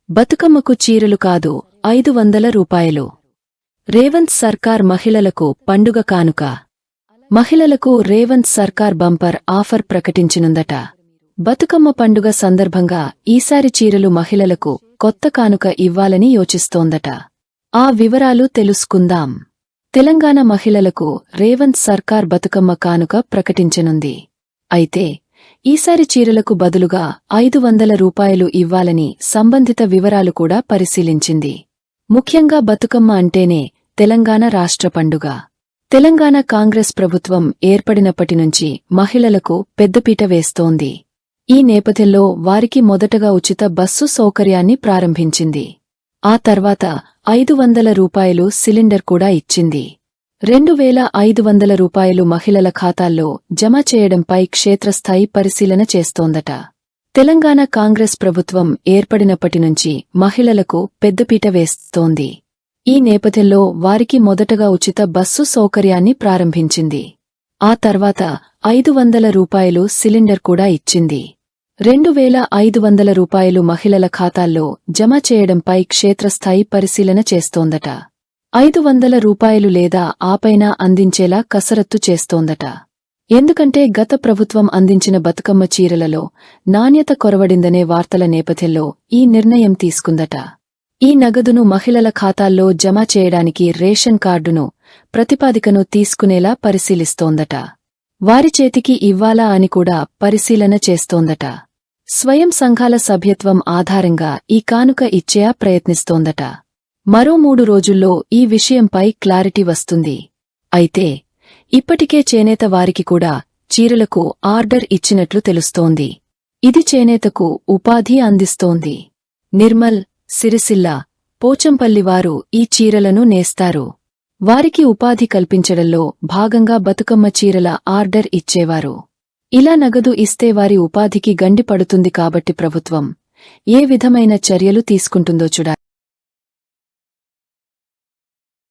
బతుకమ్మకు చీరలు కాదు 500 రూపాయలు. రేవంత్ సర్కార్ మహిళలకు పండుగ కానుక. మహిళలకు రేవంత్ సర్కార్ బంపర్ ఆఫర్ ప్రకటించనుందట. బతుకమ్మ పండుగ సందర్భంగా ఈసారి చీరలు మహిళలకు కొత్త కానుక ఇవ్వాలని యోచిస్తోందట. ఆ వివరాలు తెలుసుకుందాం. తెలంగాణ మహిళలకు రేవంత్ సర్కార్ బతుకమ్మ కానుక ప్రకటించనుంది. అయితే ఈసారి చీరలకు బదులుగా 500 రూపాయలు ఇవ్వాలని సంబంధిత వివరాలు కూడా పరిశీలించింది. ముఖ్యంగా బతుకమ్మ అంటేనే తెలంగాణ రాష్ట్ర పండుగ. తెలంగాణ కాంగ్రెస్ ప్రభుత్వం ఏర్పడినప్పటినుంచి మహిళలకు పెద్దపీట వేస్తోంది. ఈ నేపథ్యంలో వారికి మొదటగా ఉచిత బస్సు సౌకర్యాన్ని ప్రారంభించింది. ఆ తర్వాత 500 రూపాయలు సిలిండర్ కూడా ఇచ్చింది. 2500 రూపాయలు మహిళల ఖాతాల్లో జమ చేయడంపై క్షేత్రస్థాయి పరిశీలన చేస్తోందట. తెలంగాణ కాంగ్రెస్ ప్రభుత్వం ఏర్పడినప్పటినుంచి మహిళలకు పెద్దపీట వేస్తోంది. ఈ నేపథ్యంలో వారికి మొదటగా ఉచిత బస్సు సౌకర్యాన్ని ప్రారంభించింది. ఆ తర్వాత 500 రూపాయలు సిలిండర్ కూడా ఇచ్చింది. 2500 రూపాయలు మహిళల ఖాతాల్లో జమ చేయడంపై క్షేత్రస్థాయి పరిశీలన చేస్తోందట. 500 రూపాయలు లేదా ఆపైనా అందించేలా కసరత్తు చేస్తోందట. ఎందుకంటే గత ప్రభుత్వం అందించిన బతుకమ్మ చీరలలో నాణ్యత కొరవడిందనే వార్తల నేపథ్యంలో ఈ నిర్ణయం తీసుకుందట. ఈ నగదును మహిళల ఖాతాల్లో జమ చేయడానికి రేషన్ కార్డును ప్రతిపాదికను తీసుకునేలా పరిశీలిస్తోందట. వారి చేతికి ఇవ్వాలా అని కూడా పరిశీలన చేస్తోందట. స్వయం సంఘాల సభ్యత్వం ఆధారంగా ఈ కానుక ఇచ్చేలా ప్రయత్నిస్తోందట. మరో 3 రోజుల్లో ఈ విషయంపై క్లారిటీ వస్తుంది. అయితే ఇప్పటికే చేనేత వారికి కూడా చీరలకు ఆర్డర్ ఇచ్చినట్లు తెలుస్తోంది. ఇది చేనేతకు ఉపాధి అందిస్తోంది. నిర్మల్, సిరిసిల్ల, పోచంపల్లివారు ఈ చీరలను నేస్తారు. వారికి ఉపాధి కల్పించడంలో భాగంగా బతుకమ్మ చీరల ఆర్డర్ ఇచ్చేవారు. ఇలా నగదు ఇస్తే వారి ఉపాధికి గండి పడుతుంది. కాబట్టి ప్రభుత్వం ఏ విధమైన చర్యలు తీసుకుంటుందో చూడాలి.